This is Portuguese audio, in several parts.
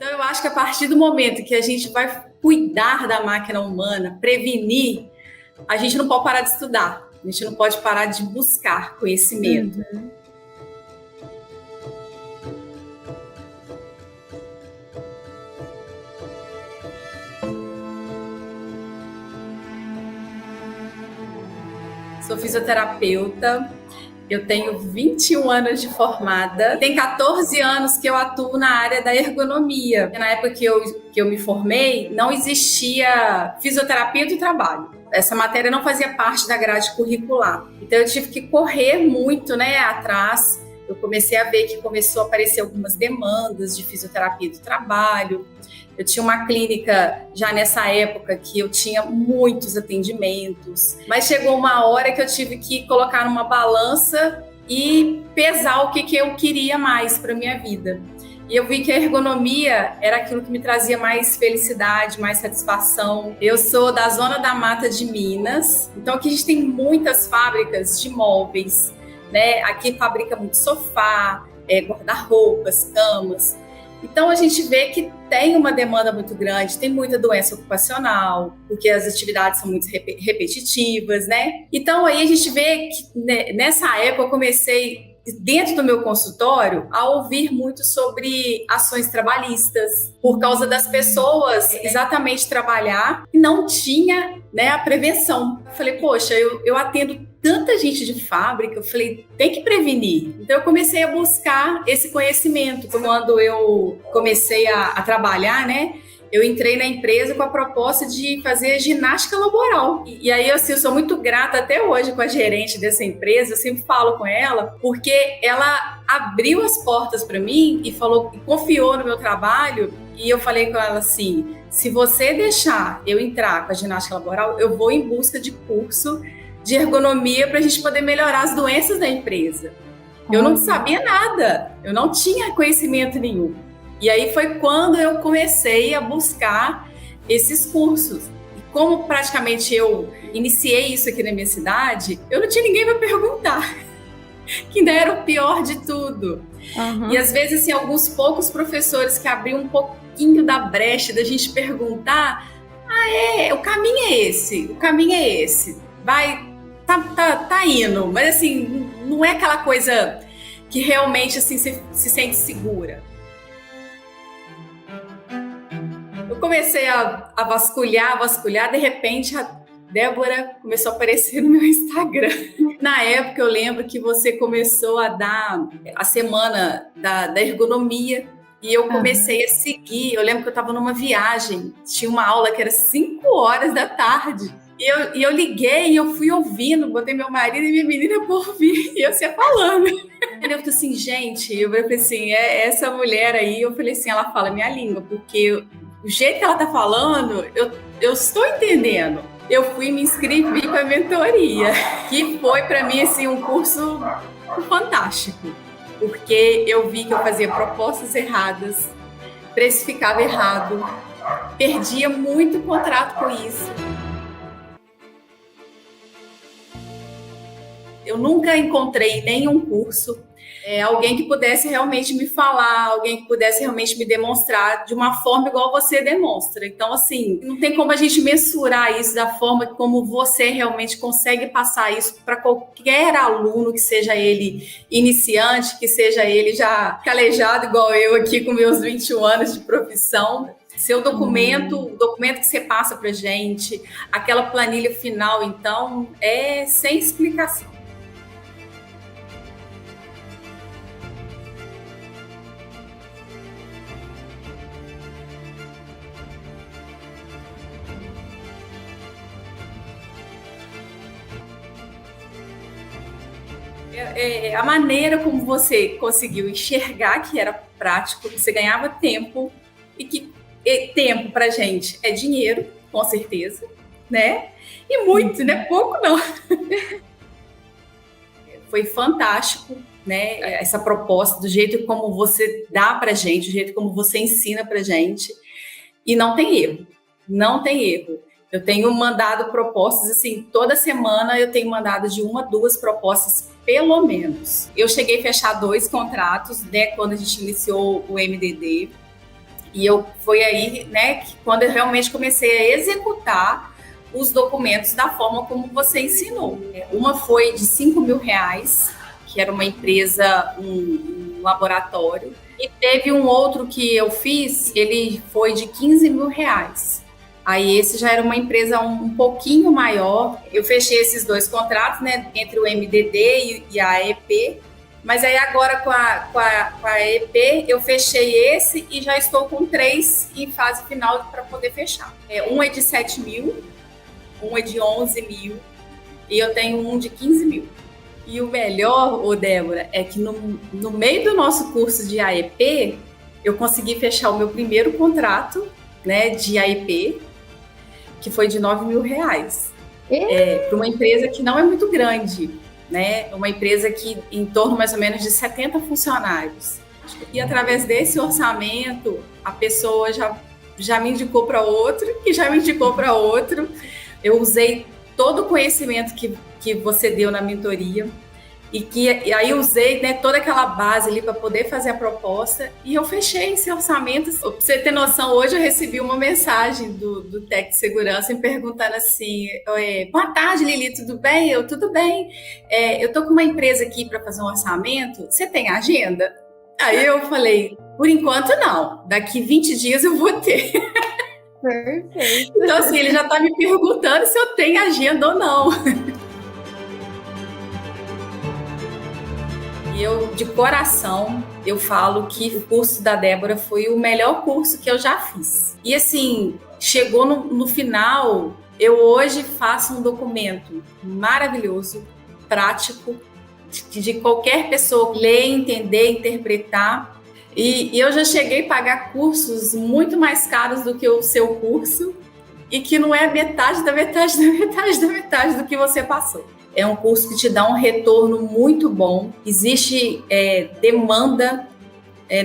Então, eu acho que a partir do momento que a gente vai cuidar da máquina humana, prevenir, a gente não pode parar de estudar, a gente não pode parar de buscar conhecimento. Sou fisioterapeuta, eu tenho 21 anos de formada, tem 14 anos que eu atuo na área da ergonomia. Na época que eu me formei, não existia fisioterapia do trabalho. Essa matéria não fazia parte da grade curricular. Então eu tive que correr muito, atrás. Eu comecei a ver que começou a aparecer algumas demandas de fisioterapia do trabalho. Eu tinha uma clínica já nessa época que eu tinha muitos atendimentos, mas chegou uma hora que eu tive que colocar numa balança e pesar o que eu queria mais para minha vida. E eu vi que a ergonomia era aquilo que me trazia mais felicidade, mais satisfação. Eu sou da Zona da Mata de Minas, então aqui a gente tem muitas fábricas de móveis, Aqui fabrica muito sofá, guarda-roupas, camas. Então, a gente vê que tem uma demanda muito grande, tem muita doença ocupacional, porque as atividades são muito repetitivas, Então, aí a gente vê que nessa época eu comecei, dentro do meu consultório, a ouvir muito sobre ações trabalhistas, por causa das pessoas exatamente trabalhar e não tinha a prevenção. Eu falei, poxa, eu atendo tanta gente de fábrica, eu falei, tem que prevenir. Então eu comecei a buscar esse conhecimento. Quando eu comecei a trabalhar, eu entrei na empresa com a proposta de fazer ginástica laboral. E aí, assim, eu sou muito grata até hoje com a gerente dessa empresa, eu sempre falo com ela, porque ela abriu as portas para mim e confiou no meu trabalho. E eu falei com ela assim, se você deixar eu entrar com a ginástica laboral, eu vou em busca de curso de ergonomia para a gente poder melhorar as doenças da empresa. Eu não sabia nada, eu não tinha conhecimento nenhum. E aí foi quando eu comecei a buscar esses cursos. E como praticamente eu iniciei isso aqui na minha cidade, eu não tinha ninguém para perguntar, que ainda era o pior de tudo. E às vezes, assim, alguns poucos professores que abriam um pouquinho da brecha da gente perguntar, o caminho é esse, tá indo, mas assim, não é aquela coisa que realmente assim, se sente segura. Eu comecei a vasculhar, de repente a Débora começou a aparecer no meu Instagram. Na época eu lembro que você começou a dar a semana da ergonomia e eu comecei a seguir. Eu lembro que eu estava numa viagem, tinha uma aula que era 5 horas da tarde. E eu liguei e eu fui ouvindo, botei meu marido e minha menina por ouvir, e eu ia falando. Eu falei assim, gente, eu falei assim, essa mulher aí, eu falei assim, ela fala minha língua, porque o jeito que ela tá falando, eu estou entendendo. Eu fui me inscrevi para a mentoria, que foi para mim assim, um curso fantástico, porque eu vi que eu fazia propostas erradas, precificava errado, perdia muito contrato com isso. Eu nunca encontrei nenhum curso, alguém que pudesse realmente me falar, alguém que pudesse realmente me demonstrar de uma forma igual você demonstra. Então, assim, não tem como a gente mensurar isso da forma como você realmente consegue passar isso para qualquer aluno, que seja ele iniciante, que seja ele já calejado igual eu aqui com meus 21 anos de profissão. Seu documento, o documento que você passa para gente, aquela planilha final, então, é sem explicação. A maneira como você conseguiu enxergar que era prático, que você ganhava tempo, e que tempo pra gente é dinheiro, com certeza, E muito, pouco não. Foi fantástico, essa proposta, do jeito como você dá pra gente, do jeito como você ensina pra gente, e não tem erro. Eu tenho mandado propostas, assim, toda semana eu tenho mandado de 1 a 2 propostas, pelo menos. Eu cheguei a fechar 2 contratos, quando a gente iniciou o MDD. E foi aí, né, que quando eu realmente comecei a executar os documentos da forma como você ensinou. Uma foi de R$ 5.000, que era uma empresa, um laboratório. E teve um outro que eu fiz, ele foi de R$ 15.000. Aí esse já era uma empresa um pouquinho maior. Eu fechei esses 2 contratos, né, entre o MDD e a EP. Mas aí agora com a EP eu fechei esse e já estou com 3 em fase final para poder fechar. Um é de 7.000, um é de 11.000 e eu tenho um de 15.000. E o melhor, Débora, é que no meio do nosso curso de AEP, eu consegui fechar o meu primeiro contrato, né, de AEP, que foi de R$ 9.000. Para uma empresa que não é muito grande, né? Uma empresa que em torno mais ou menos de 70 funcionários. E através desse orçamento, a pessoa já me indicou para outro, que já me indicou para outro. Eu usei todo o conhecimento que você deu na mentoria e aí usei, né, toda aquela base ali para poder fazer a proposta e eu fechei esse orçamento. Para você ter noção, hoje eu recebi uma mensagem do Tec de Segurança me perguntando assim: boa tarde, Lili, tudo bem? Tudo bem. Eu estou com uma empresa aqui para fazer um orçamento, você tem agenda? Aí eu falei, por enquanto não, daqui 20 dias eu vou ter. Perfeito. Então assim, ele já está me perguntando se eu tenho agenda ou não. E eu, de coração, eu falo que o curso da Débora foi o melhor curso que eu já fiz. E assim, chegou no final, eu hoje faço um documento maravilhoso, prático, de qualquer pessoa ler, entender, interpretar. E eu já cheguei a pagar cursos muito mais caros do que o seu curso e que não é metade da metade da metade da metade do que você passou. É um curso que te dá um retorno muito bom. Existe demanda,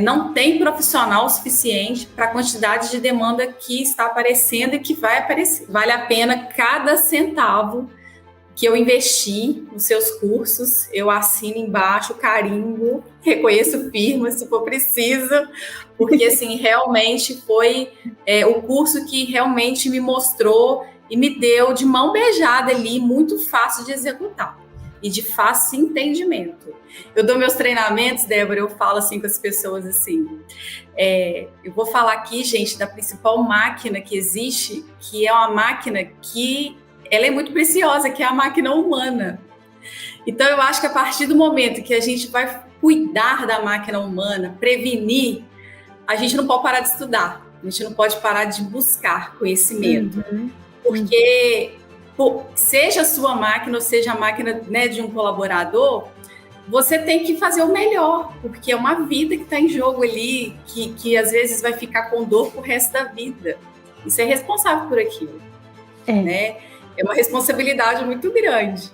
não tem profissional suficiente para a quantidade de demanda que está aparecendo e que vai aparecer. Vale a pena cada centavo que eu investi nos seus cursos. Eu assino embaixo, carimbo, reconheço firma se for preciso, porque assim, realmente foi o curso que realmente me mostrou e me deu de mão beijada ali, muito fácil de executar e de fácil entendimento. Eu dou meus treinamentos, Débora, eu falo assim com as pessoas assim, eu vou falar aqui, gente, da principal máquina que existe, que é uma máquina que ela é muito preciosa, que é a máquina humana. Então eu acho que a partir do momento que a gente vai cuidar da máquina humana, prevenir, a gente não pode parar de estudar, a gente não pode parar de buscar conhecimento. Porque seja a sua máquina ou seja a máquina, né, de um colaborador, você tem que fazer o melhor, porque é uma vida que está em jogo ali, que às vezes vai ficar com dor pro resto da vida. E você é responsável por aquilo, né? É uma responsabilidade muito grande.